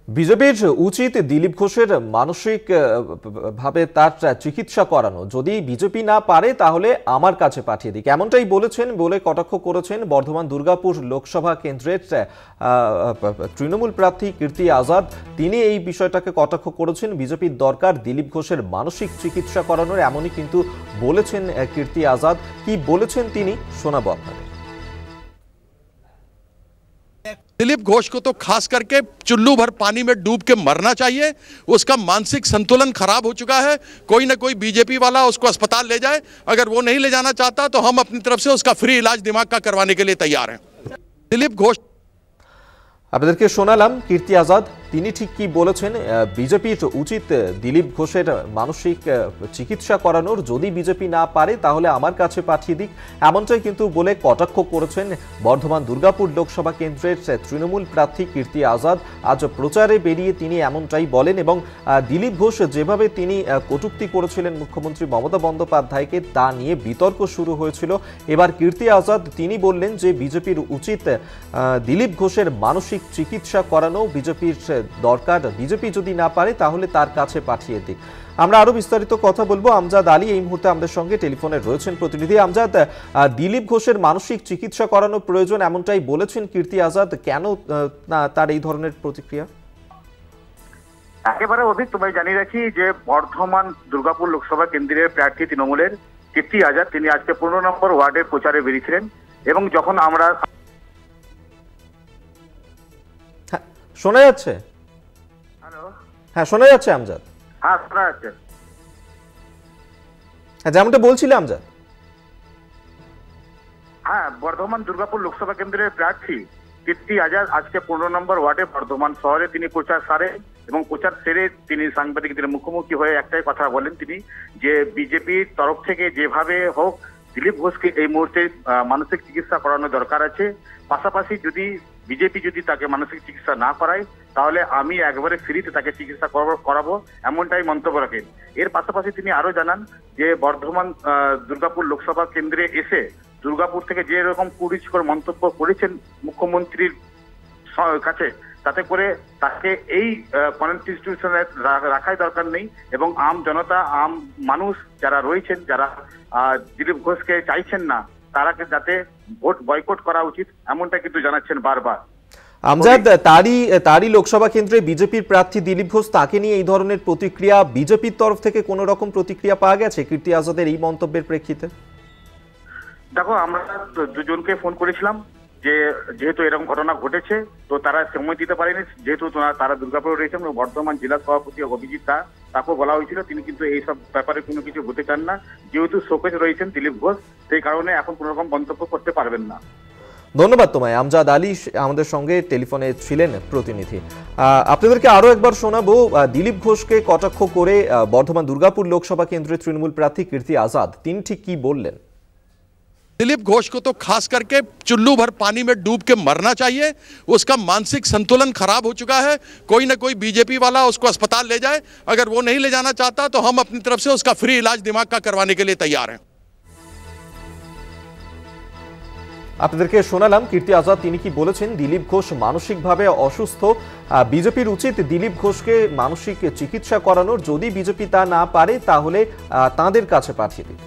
বিজেপির উচিত দিলীপ ঘোষের মানসিক ভাবে তার চিকিৎসা করানো। যদি বিজেপি না পারে তাহলে আমার কাছে পাঠিয়ে দিক, এমনটাই বলেছেন বলে কটাক্ষ করেছেন বর্ধমান দুর্গাপুর লোকসভা কেন্দ্রের তৃণমূল প্রার্থী কীর্তি আজাদ। তিনি এই বিষয়টাকে কটাক্ষ করেছেন। বিজেপির দরকার দিলীপ ঘোষের মানসিক চিকিৎসা করানোর, এমনই কিন্তু বলেছেন কীর্তি আজাদ। কি বলেছেন তিনি শোনাবো আপনাদের। दिलीप घोष को तो खास करके चुल्लू भर पानी में डूब के मरना चाहिए। उसका मानसिक संतुलन खराब हो चुका है। कोई ना कोई बीजेपी वाला उसको अस्पताल ले जाए। अगर वो नहीं ले जाना चाहता तो हम अपनी तरफ से उसका फ्री इलाज दिमाग का करवाने के लिए तैयार हैं। दिलीप घोष আপনাদেরকে শোনালাম কীর্তি আজাদ। তিনি ঠিক কি বলেছেন। বিজেপির উচিত দিলীপ ঘোষের মানসিক চিকিৎসা করানোর, যদি বিজেপি না পারে তাহলে আমার কাছে পাঠিয়ে দিক, এমনটাই কিন্তু বলে কটাক্ষ করেছেন বর্ধমান দুর্গাপুর লোকসভা কেন্দ্রের তৃণমূল প্রার্থী কীর্তি আজাদ। আজ প্রচারে বেরিয়ে তিনি এমনটাই বলেন এবং দিলীপ ঘোষ যেভাবে তিনি কটূক্তি করেছিলেন মুখ্যমন্ত্রী মমতা বন্দ্যোপাধ্যায়কে, তা নিয়ে বিতর্ক শুরু হয়েছিল। এবার কীর্তি আজাদ তিনি বললেন যে বিজেপির উচিত দিলীপ ঘোষের মানসিক চিকিৎসা করানো, বিজেপির দরকার, বিজেপি যদি না পারে তাহলে তার কাছে পাঠিয়ে দিক। আমরা আরো বিস্তারিত কথা বলবো। আমজাদ আলী এই মুহূর্তে আমাদের সঙ্গে টেলিফোনে রয়েছেন প্রতিনিধি। আমজাদ, দিলীপ ঘোষের মানসিক চিকিৎসা করানো প্রয়োজন এমনটাই বলেছেন কীর্তি আজাদ, কেন তার এই ধরনের প্রতিক্রিয়া? একেবারে অধিক তোমায় জানিয়ে রাখি যে বর্ধমান দুর্গাপুর লোকসভা কেন্দ্রের প্রার্থী তৃণমূলের কীর্তি আজাদ তিনি আজকে 15 নম্বর ওয়ার্ডের প্রচারে বেরিয়েছিলেন এবং যখন আমরা শোনা যাচ্ছে? হ্যালো, হ্যাঁ শোনা যাচ্ছে আমজাদ। হ্যাঁ শোনা যাচ্ছে। যেমনটা বলছিলে আমজাদ। হ্যাঁ, বর্ধমান দুর্গাপুর লোকসভা কেন্দ্রের প্রার্থী কীর্তি আজাদ আজকে 15 নম্বর ওয়ার্ডে বর্ধমান শহরে তিনি প্রচার সারেন এবং প্রচার সেরে তিনি সাংবাদিকদের মুখোমুখি হয়ে একটাই কথা বলেন তিনি, যে বিজেপির তরফ থেকে যেভাবে হোক দিলীপ ঘোষকে এই মুহূর্তে মানসিক চিকিৎসা করানো দরকার আছে। পাশাপাশি যদি বিজেপি যদি তাকে মানসিক চিকিৎসা না করায় তাহলে আমি একবারে ফ্রিতে তাকে চিকিৎসা করাবো, এমনটাই মন্তব্য রাখেন। এর পাশাপাশি তিনি আরো জানান যে বর্ধমান দুর্গাপুর লোকসভা কেন্দ্রে এসে দুর্গাপুর থেকে যে রকম কুরুচিকর মন্তব্য করেছেন মুখ্যমন্ত্রীর কাছে, তাতে করে তাকে এই কনস্টিটিউশনে রাখাই দরকার নেই এবং আম জনতা, আম মানুষ যারা রয়েছেন, যারা দিলীপ ঘোষকে চাইছেন না, তারাকে যাতে ভোট বয়কট করা উচিত, এমনটা কিন্তু জানাচ্ছেন বারবার। আমজাদ, তারই লোকসভা কেন্দ্রে বিজেপির প্রার্থী দিলীপ ঘোষ, তাকে নিয়ে এই ধরনের প্রতিক্রিয়া, বিজেপির তরফ থেকে কোন রকম প্রতিক্রিয়া পাওয়া গেছে কীর্তি আজাদের এই মন্তব্যের প্রেক্ষিতে? দেখো, আমরা দুজনকে ফোন করেছিলাম যে যেহেতু এরকম ঘটনা ঘটেছে তো তারা সময় দিতে পারেনি, যেহেতু তারা দুর্গাপুরে রয়েছেন। বর্ধমান জেলা সভাপতি অভিজিৎ দা, তাকেও বলা হয়েছিল, তিনি কিন্তু এইসব ব্যাপারে কোনো কিছু হতে চান না। যেহেতু শোকেজ রয়েছেন দিলীপ ঘোষ, সেই কারণে এখন কোনো রকম মন্তব্য করতে পারবেন না। ধন্যবাদ তোমায়। আমজাদ আলী আমাদের সঙ্গে টেলিফোনে ছিলেন প্রতিনিধি। আপনাদেরকে আরো একবার শোনাবো দিলীপ ঘোষকে কটাক্ষ করে বর্ধমান দুর্গাপুর লোকসভা কেন্দ্রের তৃণমূল প্রার্থী কীর্তি আজাদ তিনি ঠিক কি বললেন। दिलीप घोष को तो खास करके चुल्लू भर पानी में डूब के मरना चाहिए। उसका मानसिक संतुलन खराब हो चुका है। कोई ना कोई बीजेपी वाला उसको अस्पताल ले जाए। अगर वो नहीं ले जाना चाहता तो हम अपनी तरफ से उसका फ्री इलाज दिमाग का करवाने के लिए तैयार हैं। আপনাদেরকে শোনালাম কীর্তি আজাদ তিনি কি বলেছেন। দিলীপ ঘোষ মানসিকভাবে অসুস্থ, বিজেপির উচিত দিলীপ ঘোষকে মানসিক চিকিৎসা করানোর, যদি বিজেপি তা না পারে তাহলে তাঁদের কাছে পাঠিয়ে দিন।